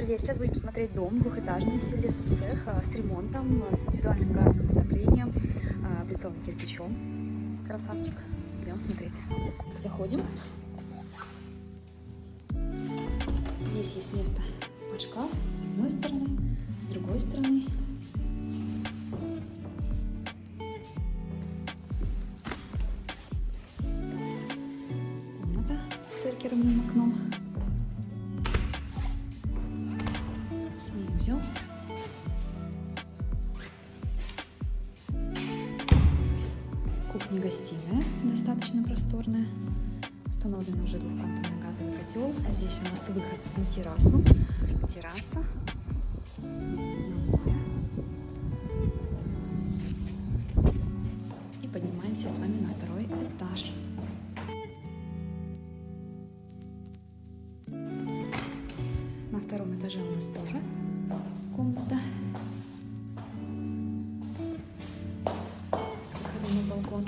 Друзья, сейчас будем смотреть дом двухэтажный в селе Супсех с ремонтом, с индивидуальным газовым отоплением, облицованным кирпичом. Красавчик. Идем смотреть. Заходим. Здесь есть место под шкаф с одной стороны, с другой стороны. Комната с эркерным окном. Санузел. Кухня-гостиная достаточно просторная. Установлен уже двухконтурный газовый котел. А здесь у нас выход на террасу. Терраса. На море. И поднимаемся с вами на второй этаж. На втором этаже у нас тоже комната с выходом на балкон.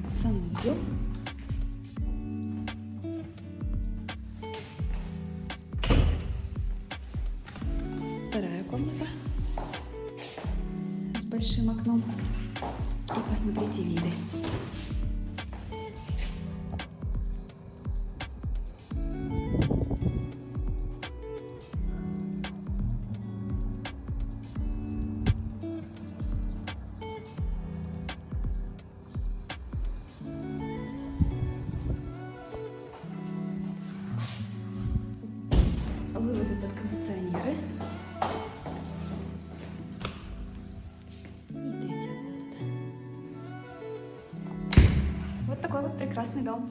Санузел. Вторая комната с большим окном. И посмотрите виды. Выводы под кондиционеры. И третья комната. Вот такой вот прекрасный дом.